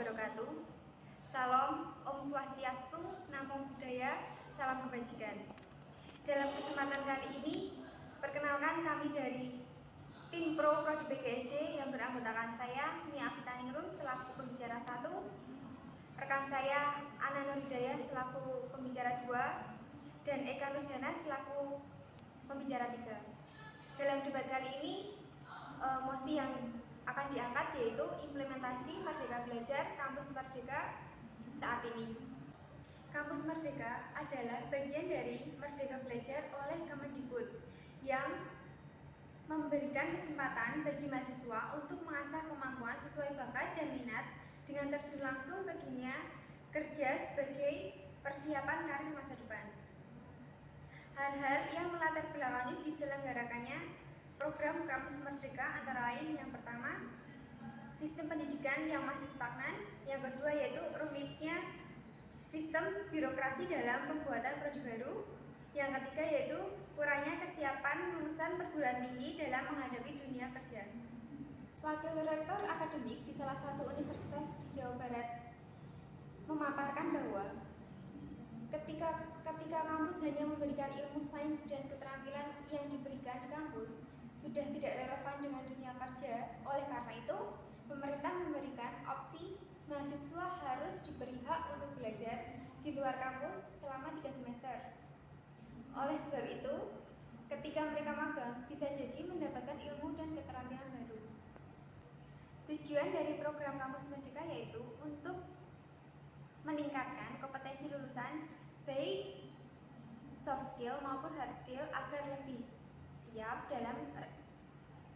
wabarakatuh. Salam, Om Swastiastu, Namo Buddhaya, salam kebajikan. Dalam kesempatan kali ini, perkenalkan kami dari tim Pro Prodi PGSD yang beranggotakan saya, Mia Afitaningrum selaku pembicara 1, rekan saya Ana Nurhidayah selaku pembicara 2, dan Eka Nurjana selaku pembicara 3. Dalam debat kali ini, mosi yang akan diangkat yaitu implementasi Merdeka Belajar Kampus Merdeka saat ini. Kampus Merdeka adalah bagian dari Merdeka Belajar oleh Kemendikbud yang memberikan kesempatan bagi mahasiswa untuk mengasah kemampuan sesuai bakat dan minat dengan terjun langsung ke dunia kerja sebagai persiapan karir masa depan. Hal-hal yang melatar belakangi diselenggarakannya program Kampus Merdeka antara lain yang pertama, sistem pendidikan yang masih stagnan, yang kedua yaitu rumitnya sistem birokrasi dalam pembuatan prodi baru, yang ketiga yaitu kurangnya kesiapan lulusan perguruan tinggi dalam menghadapi dunia kerja. Wakil Rektor Akademik di salah satu universitas di Jawa Barat memaparkan bahwa ketika kampus hanya memberikan ilmu sains dan keterampilan yang diberikan di kampus sudah tidak relevan dengan dunia kerja. Oleh karena itu, pemerintah memberikan opsi mahasiswa harus diberi hak untuk belajar di luar kampus selama 3 semester. Oleh sebab itu, ketika mereka magang, bisa jadi mendapatkan ilmu dan keterampilan baru. Tujuan dari program Kampus Merdeka yaitu untuk meningkatkan kompetensi lulusan baik soft skill maupun hard skill agar lebih siap dalam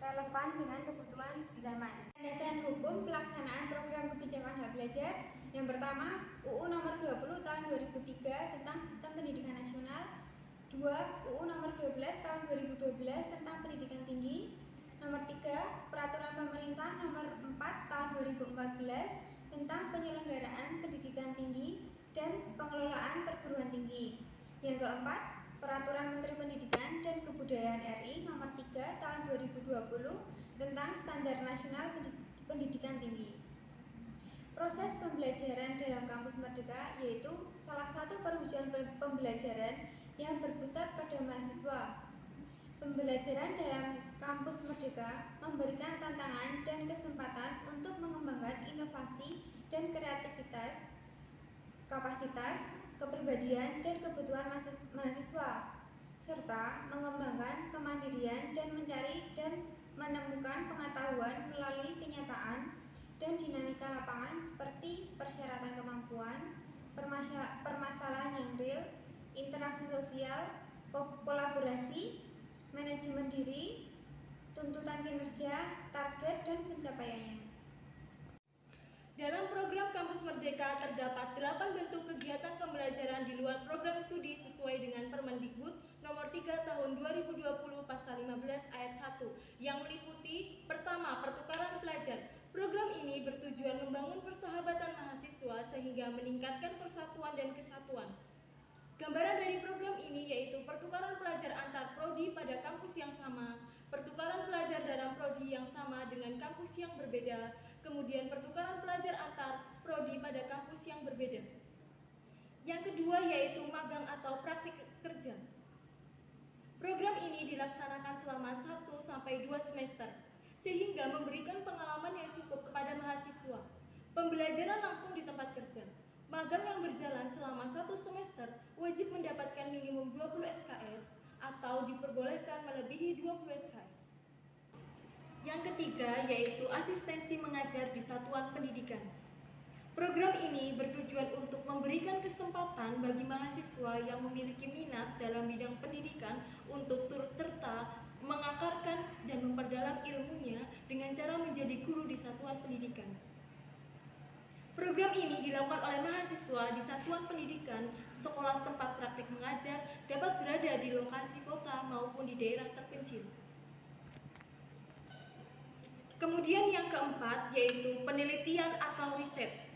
relevan dengan kebutuhan zaman. Landasan hukum pelaksanaan program kebijakan hak belajar yang pertama UU nomor 20 tahun 2003 tentang Sistem Pendidikan Nasional, 2 UU nomor 12 tahun 2012 tentang Pendidikan Tinggi, nomor 3 Peraturan Pemerintah nomor 4 tahun 2014 tentang penyelenggaraan pendidikan tinggi dan pengelolaan perguruan tinggi. Yang keempat, Peraturan Menteri Pendidikan dan Kebudayaan RI nomor 3 tahun 2020 tentang Standar Nasional Pendidikan Tinggi. Proses pembelajaran dalam Kampus Merdeka yaitu salah satu perwujudan pembelajaran yang berpusat pada mahasiswa. Pembelajaran dalam Kampus Merdeka memberikan tantangan dan kesempatan untuk mengembangkan inovasi dan kreativitas, kapasitas, kepribadian, dan kebutuhan mahasiswa, serta mengembangkan kemandirian dan mencari dan menemukan pengetahuan melalui kenyataan dan dinamika lapangan seperti persyaratan kemampuan, permasalahan yang real, interaksi sosial, kolaborasi, manajemen diri, tuntutan kinerja, target, dan pencapaiannya. Dalam program Kampus Merdeka terdapat 8 bentuk kegiatan pembelajaran di luar program studi sesuai dengan Permendikbud nomor 3 tahun 2020 pasal 15 ayat 1 yang meliputi pertama, pertukaran pelajar. Program ini bertujuan membangun persahabatan mahasiswa sehingga meningkatkan persatuan dan kesatuan. Gambaran dari program ini yaitu pertukaran pelajar antar prodi pada kampus yang sama, pertukaran pelajar dalam prodi yang sama dengan kampus yang berbeda, kemudian pertukaran pelajar antar prodi pada kampus yang berbeda. Yang kedua yaitu magang atau praktik kerja. Program ini dilaksanakan selama 1-2 semester, sehingga memberikan pengalaman yang cukup kepada mahasiswa. Pembelajaran langsung di tempat kerja. Magang yang berjalan selama 1 semester wajib mendapatkan minimum 20 SKS atau diperbolehkan melebihi 20 SKS. Yang ketiga yaitu asistensi mengajar di satuan pendidikan. Program ini bertujuan untuk memberikan kesempatan bagi mahasiswa yang memiliki minat dalam bidang pendidikan untuk turut serta mengakarkan dan memperdalam ilmunya dengan cara menjadi guru di satuan pendidikan. Program ini dilakukan oleh mahasiswa di satuan pendidikan, sekolah tempat praktik mengajar dapat berada di lokasi kota maupun di daerah terpencil. Kemudian yang keempat yaitu penelitian atau riset.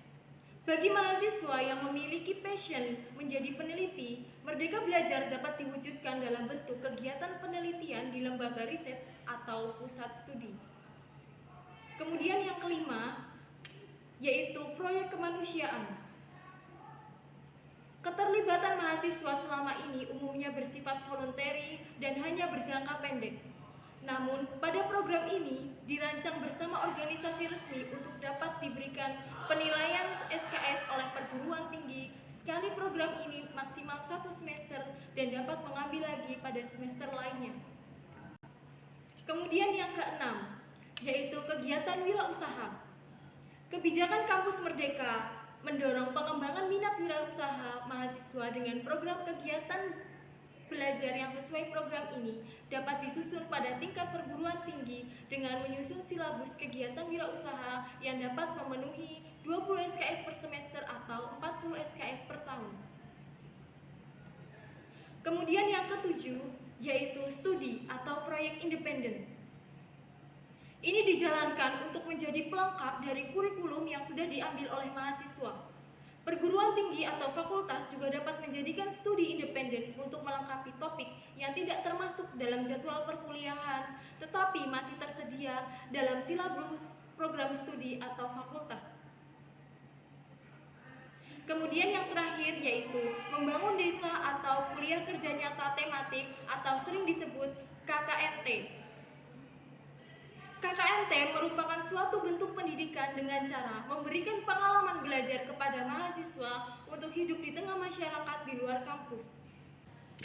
Bagi mahasiswa yang memiliki passion menjadi peneliti, Merdeka Belajar dapat diwujudkan dalam bentuk kegiatan penelitian di lembaga riset atau pusat studi. Kemudian yang kelima yaitu proyek kemanusiaan. Keterlibatan mahasiswa selama ini umumnya bersifat voluntary dan hanya berjangka pendek. Namun, pada program ini dirancang bersama organisasi resmi untuk dapat diberikan penilaian SKS oleh perguruan tinggi sekali program ini maksimal 1 semester dan dapat mengambil lagi pada semester lainnya. Kemudian yang keenam, yaitu kegiatan wirausaha. Kebijakan Kampus Merdeka mendorong pengembangan minat wirausaha mahasiswa dengan program kegiatan belajar yang sesuai program ini dapat disusun pada tingkat perguruan tinggi dengan menyusun silabus kegiatan wirausaha yang dapat memenuhi 20 SKS per semester atau 40 SKS per tahun. Kemudian yang ketujuh, yaitu studi atau proyek independen. Ini dijalankan untuk menjadi pelengkap dari kurikulum yang sudah diambil oleh mahasiswa. Perguruan tinggi atau fakultas juga dapat menjadikan studi independen untuk melengkapi topik yang tidak termasuk dalam jadwal perkuliahan, tetapi masih tersedia dalam silabus program studi atau fakultas. Kemudian yang terakhir yaitu membangun desa atau kuliah kerja nyata tematik atau sering disebut KKNT. KKNT merupakan suatu bentuk pendidikan dengan cara memberikan pengalaman belajar kepada mahasiswa untuk hidup di tengah masyarakat di luar kampus.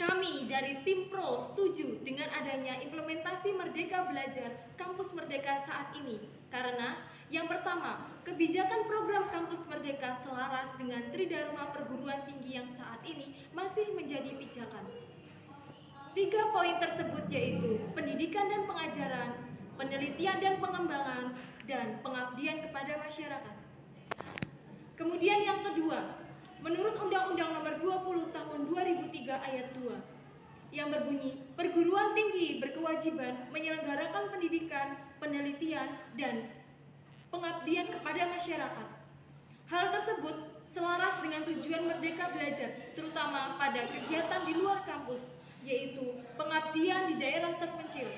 Kami dari tim Pro setuju dengan adanya implementasi Merdeka Belajar Kampus Merdeka saat ini karena yang pertama, kebijakan program Kampus Merdeka selaras dengan Tridharma perguruan tinggi yang saat ini masih menjadi pijakan. 3 poin tersebut yaitu pendidikan dan pengajaran, penelitian dan pengembangan, dan pengabdian kepada masyarakat. Kemudian yang kedua, menurut Undang-Undang Nomor 20 Tahun 2003 Ayat 2 yang berbunyi, perguruan tinggi berkewajiban menyelenggarakan pendidikan, penelitian, dan pengabdian kepada masyarakat. Hal tersebut selaras dengan tujuan Merdeka Belajar, terutama pada kegiatan di luar kampus, yaitu pengabdian di daerah terpencil.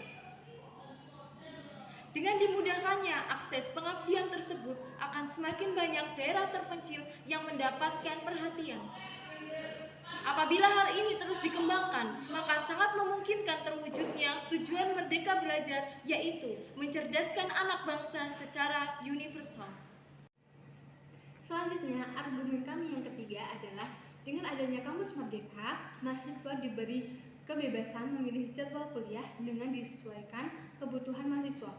Dengan dimudahkannya akses pengabdian tersebut akan semakin banyak daerah terpencil yang mendapatkan perhatian. Apabila hal ini terus dikembangkan, maka sangat memungkinkan terwujudnya tujuan Merdeka Belajar, yaitu mencerdaskan anak bangsa secara universal. Selanjutnya, argumen kami yang ketiga adalah dengan adanya kampus merdeka, mahasiswa diberi kebebasan memilih jadwal kuliah dengan disesuaikan kebutuhan mahasiswa.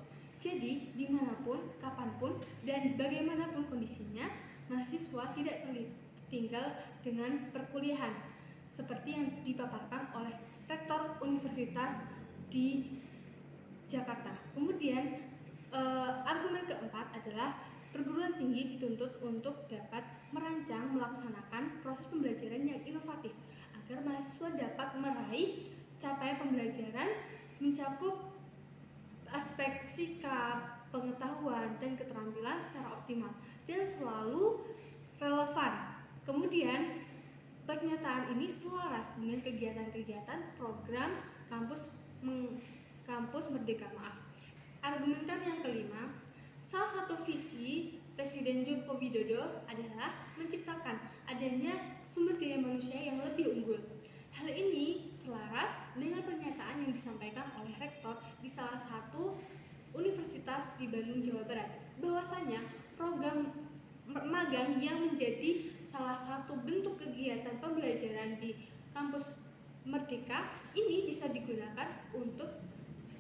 Jadi, dimanapun, kapanpun, dan bagaimanapun kondisinya, mahasiswa tidak tertinggal dengan perkuliahan, seperti yang dipaparkan oleh Rektor Universitas di Jakarta. Kemudian, argumen keempat adalah perguruan tinggi dituntut untuk dapat merancang, melaksanakan proses pembelajaran yang inovatif, agar mahasiswa dapat meraih capaian pembelajaran mencakup aspek sikap, pengetahuan, dan keterampilan secara optimal dan selalu relevan. Kemudian, pernyataan ini selaras dengan kegiatan-kegiatan program kampus Merdeka. Argumen kami yang kelima, salah satu visi Presiden Joko Widodo adalah menciptakan adanya sumber daya manusia yang lebih unggul. Hal ini selaras dengan pernyataan yang disampaikan oleh rektor di salah satu universitas di Bandung, Jawa Barat, bahwasanya program magang yang menjadi salah satu bentuk kegiatan pembelajaran di kampus Merdeka ini bisa digunakan untuk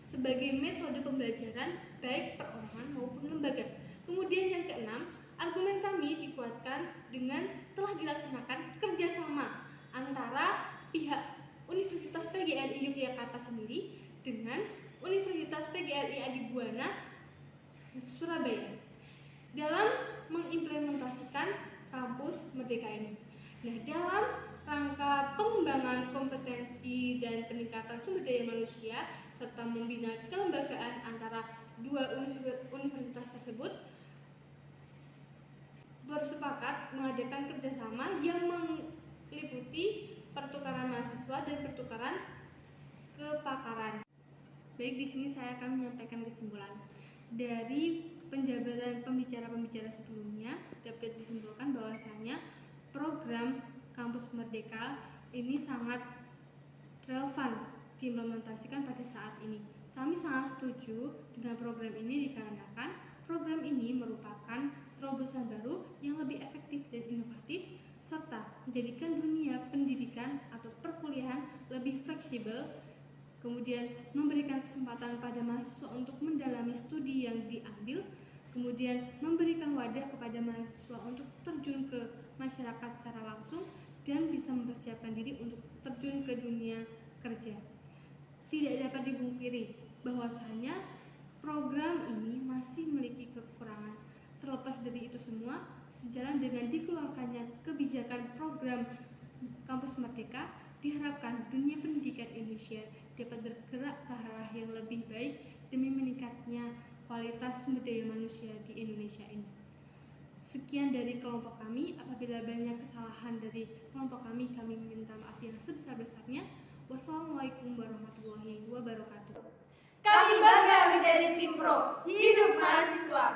sebagai metode pembelajaran baik perorangan maupun lembaga. Kemudian yang keenam, argumen kami dikuatkan dengan telah dilaksanakan kerjasama antara pihak Universitas PGRI Yogyakarta sendiri dengan Universitas PGRI Adibuana Surabaya dalam mengimplementasikan kampus Merdeka ini. Nah, dalam rangka pengembangan kompetensi dan peningkatan sumber daya manusia serta membina kelembagaan antara dua universitas tersebut bersepakat mengadakan kerjasama yang meliputi pertukaran mahasiswa dan pertukaran kepakaran. Baik, di sini saya akan menyampaikan kesimpulan dari penjabaran pembicara-pembicara sebelumnya dapat disimpulkan bahwasanya program Kampus Merdeka ini sangat relevan diimplementasikan pada saat ini. Kami sangat setuju dengan program ini dikarenakan program ini merupakan terobosan baru yang lebih efektif dan inovatif serta menjadikan dunia pendidikan atau perkuliahan lebih fleksibel, kemudian memberikan kesempatan pada mahasiswa untuk mendalami studi yang diambil, kemudian memberikan wadah kepada mahasiswa untuk terjun ke masyarakat secara langsung dan bisa mempersiapkan diri untuk terjun ke dunia kerja. Tidak dapat dipungkiri bahwasanya program ini masih memiliki kekurangan. Terlepas dari itu semua, sejalan dengan dikeluarkannya kebijakan program Kampus Merdeka, diharapkan dunia pendidikan Indonesia dapat bergerak ke arah yang lebih baik demi meningkatnya kualitas sumber daya manusia di Indonesia ini. Sekian dari kelompok kami. Apabila banyak kesalahan dari kelompok kami meminta maaf yang sebesar-besarnya. Wassalamualaikum warahmatullahi wabarakatuh. Kami bangga menjadi tim pro. Hidup mahasiswa.